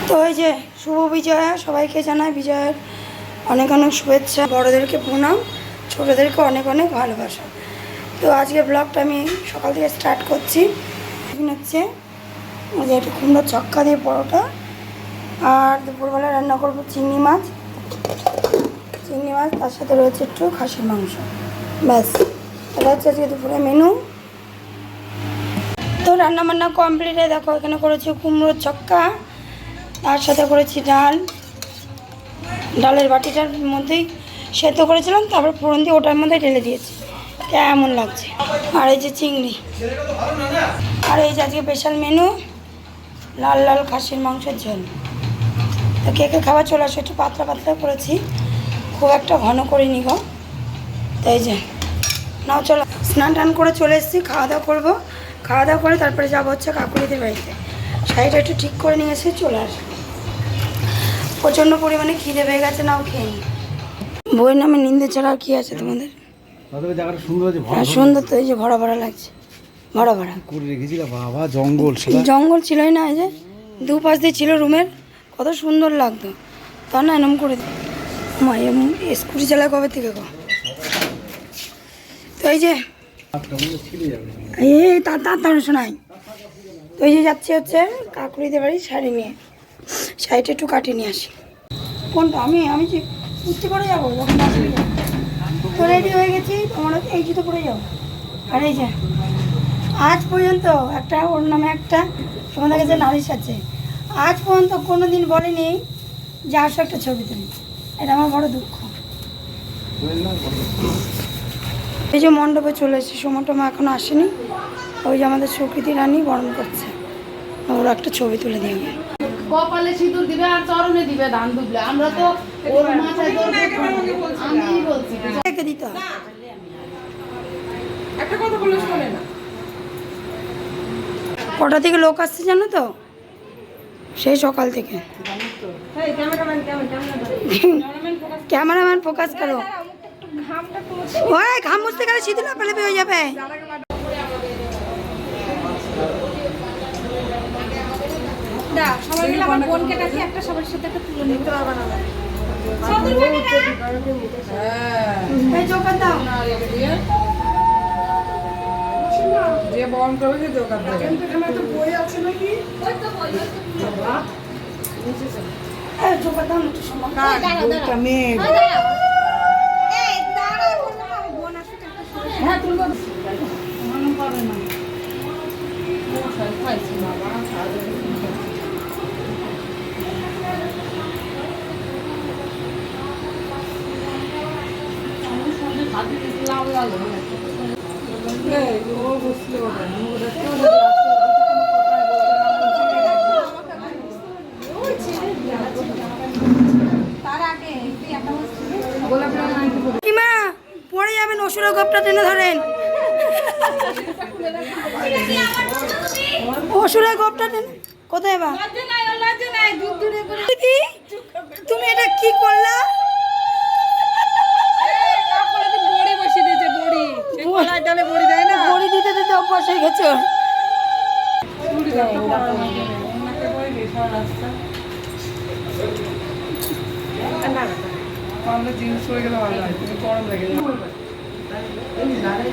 তো এই যে শুভ বিজয়া, সবাইকে জানাই বিজয়ের অনেক অনেক শুভেচ্ছা। বড়োদেরকে প্রণাম, ছোটোদেরকে অনেক অনেক ভালোবাসা। তো আজকে ব্লগটা আমি সকাল থেকে স্টার্ট করছি। হচ্ছে যে একটু কুমড়োর ছক্কা দিয়ে পরোটা, আর দুপুরবেলা রান্না করবো চিংড়ি মাছ, তার সাথে রয়েছে একটু খাসির মাংস। ব্যাস, এটা হচ্ছে আজকে দুপুরে মেনু। তো রান্নাবান্না কমপ্লিটে দেখো, এখানে করেছি কুমড়োর ছক্কা, তার সাথে করেছি ডাল। ডালের বাটিটার মধ্যেই সেদ্ধ করেছিলাম, তারপর ফোড়ন দিয়ে ওটার মধ্যে ঢেলে দিয়েছি। কেমন লাগছে। আর এই যে চিংড়ি, আর এই যে আজকে স্পেশাল মেনু লাল লাল খাসির মাংসের ঝোল। তো কে কে খাবার চলে আসে, একটু পাতলা পাতলা করেছি, খুব একটা ঘন করিনি গো। তাই যে নাও চলো, স্নান টান করে চলে এসেছি, খাওয়া দাওয়া করবো। খাওয়া দাওয়া করে তারপরে যাবো হচ্ছে কাকুরিদের বাড়িতে। শাড়িটা একটু ঠিক করে নিয়ে এসে চলে আসে। প্রচণ্ড পরিমাণে খিদে পেয়ে গেছে, নাও খেয়ে নি। বইয়ের নামে নিন্দে ছাড়া আর কি আছে তোমাদের? সুন্দর তো, এই যে ভরা ভরা লাগছে, ভরা ভরা করে রেখেছিল বাবা। জঙ্গল জঙ্গল ছিলই না, এই যে দুপাশ দিয়ে ছিল রুমের, কত সুন্দর লাগতো। তা না এরম করে স্কুটি চালায় কবে থেকে গো। তো এই যে এই তার শোনাই। তো এই যে যাচ্ছি হচ্ছে কাকুরিদের বাড়ি শাড়ি নিয়ে, শাড়িটা একটু কাটিয়ে নিয়ে আসি। কোনটা? আমি যে উঠতে পরে যাবো যখন আসবি। তো রেডি হয়ে গেছি, তোমার এই জুতো পরে যাবো। আর এই যে আজ পর্যন্ত একটা ওর নামে একটা তোমাদের কাছে নালিশ আছে, আজ পর্যন্ত কোনো দিন বলেনি যে আসো একটা ছবি তুলি। এটা আমার বড় দুঃখ। এই যে মণ্ডপে চলে এসেছি, সময়টমা এখনো আসেনি। ওই যে আমাদের সুকৃতি রানী বরণ করছে, ওরা একটা ছবি তুলে দিয়ে হবে। কপালে সিঁদুর দিবে আর চরণে দিবে ধান দুবলে। আমরা তো ওর মাথায় আমি বলছি দিতে হবে। একটা কথা বলে শোনে না। কটা থেকে লোক আসছে জানো তো? সেই সকাল থেকে। ক্যামেরাম্যান ফোকাস করো। ওই ঘাম মুছতে গেলে সিঁদুর লাপালাপি হয়ে যাবে। সবাই মিলে আমার বোনকে ডাকি, একটা সবার সাথে একটা তুলে নিতে পারবে না। যে বরণ করবে সে দোকান দেবে। তো বই আছে নাকি? ওই তো বই আছে। এই জোগাড় দাও একটু সময়। দাঁড়া মেয়ে। এই দাঁড়া, বোন আসছে একটা সরে। হ্যাঁ তুলবো। মনে পাবে না। মশাই খাইছি বাবা, লাল লাল পড়ে যাবেন, ওষুধের গপটা টেনে ধরেন। ওষুধের গপটা টেনে কোথায় বা? তুমি এটা কি করলা? বড়ি দিতে দিতে অভ্যাস হয়ে গেছে।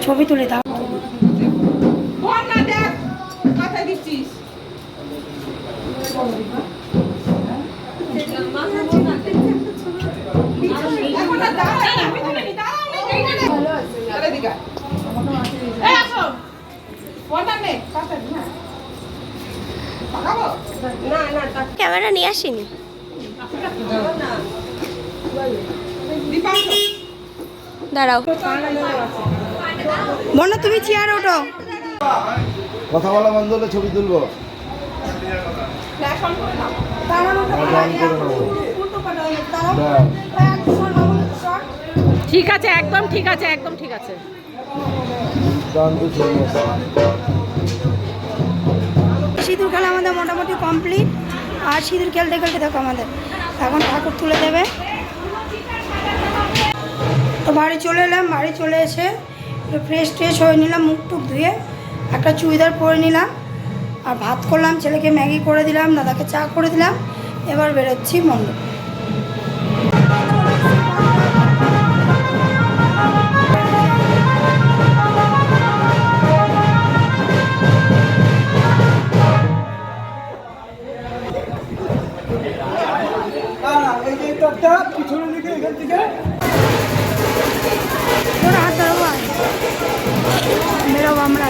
ছবি তুলে দাও। ক্যামেরা নিয়ে আসিনি। দাঁড়াও, মনে তুমি চেয়ার ওঠো। কথা বলা বন্ধ হলে ছবি তুলবো। ঠিক আছে, একদম ঠিক আছে, একদম ঠিক আছে। সিঁদুর খেলা আমাদের মোটামুটি কমপ্লিট। আর সিঁদুর খেলতে খেলতে দেখো আমাদের এখন ঠাকুর তুলে দেবে। তো বাড়ি চলে এলাম, বাড়ি চলে এসে ফ্রেশ ট্রেশ হয়ে নিলাম, মুখ টুক ধুয়ে একটা চুড়িদার পরে নিলাম, আর ভাত করলাম, ছেলেকে ম্যাগি করে দিলাম, দাদাকে চা করে দিলাম, এবার বেরোচ্ছি মণ্ডপ। তোর হাত ধরবো বেরোবো আমরা।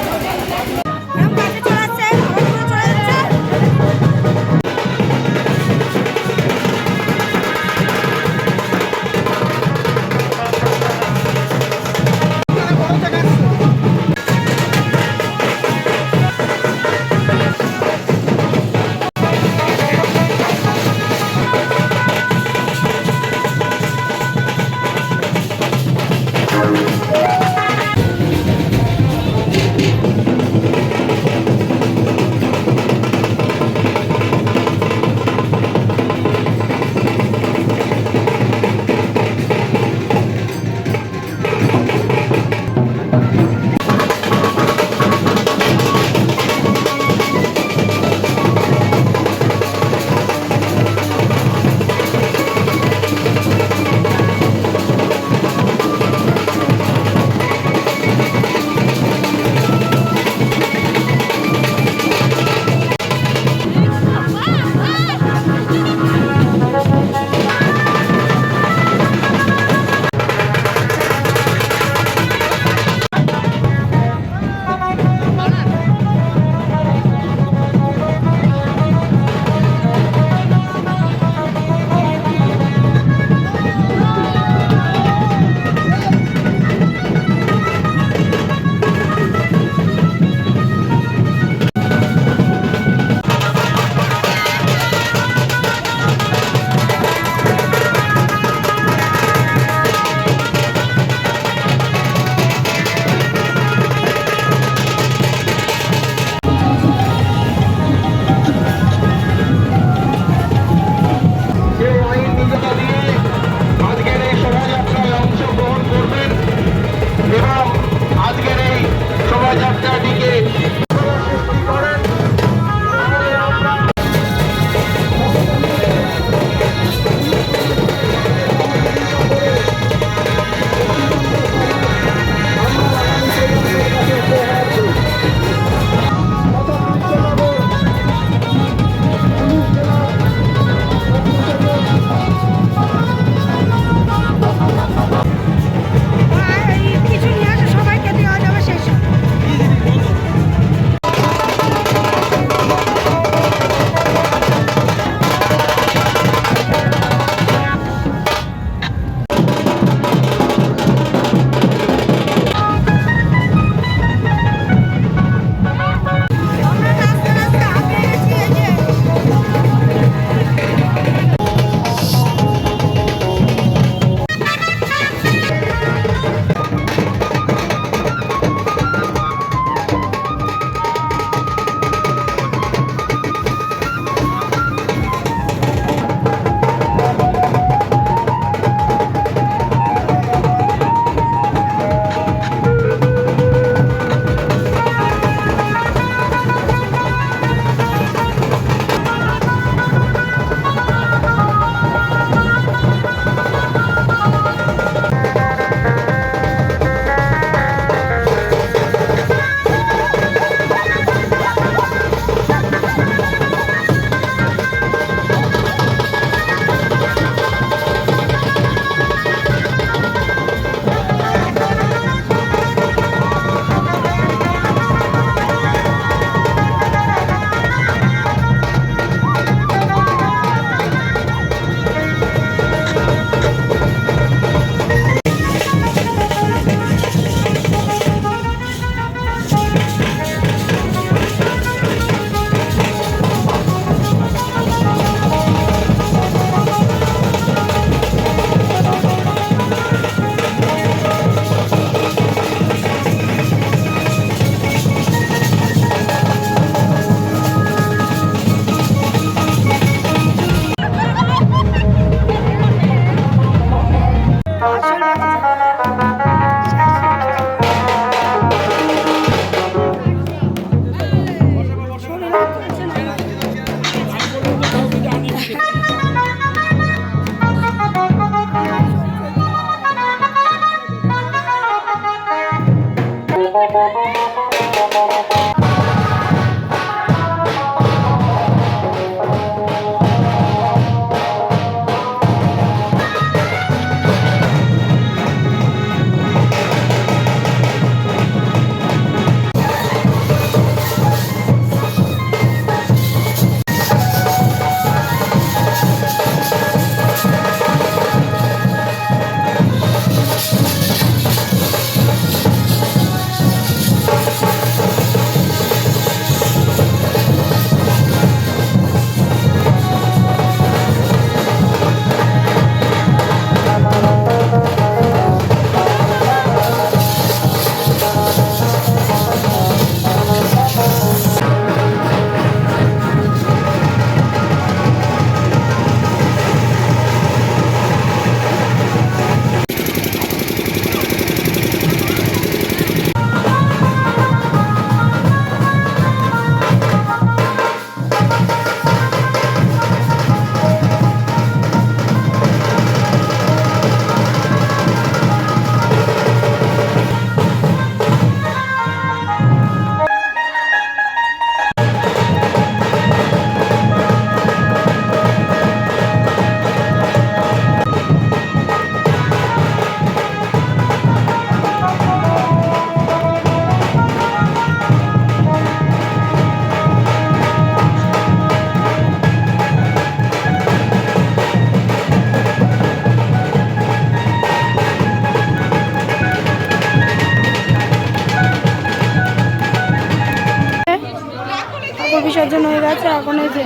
এখন এই যে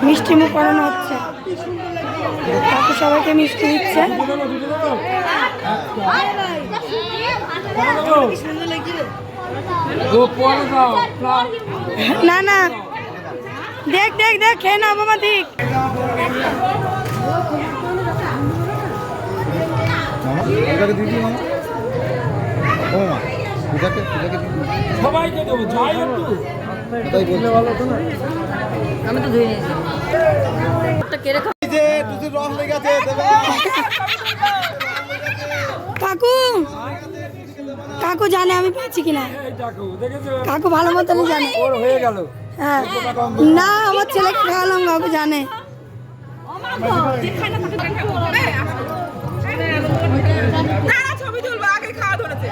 মিষ্টি মুখ করানো হচ্ছে। কাকু সবাইকে মিষ্টি দিচ্ছে। না না, দেখ দেখ দেখ, খেয়ে না বাবা, দেখ। মামা এটাকে দিদি মামা, ও মা এটাকে সবাইকে দেবো, যাই একটু তাই বললে ভালো হতো না। আমি তো ধুয়ে নিয়েছি। এই যে তুই রস লেগে আছে দেবে। কাকু কাকু জানে আমি পেয়েছি কিনা, এই দেখো, দেখেছো কাকু ভালো মতনই জানে। ওর হয়ে গেল। হ্যাঁ, না আমার ছেলেকে খাওয়ালাম, কাকু জানে। ছবি তুলবো, আগে খাওয়া ধরেছে।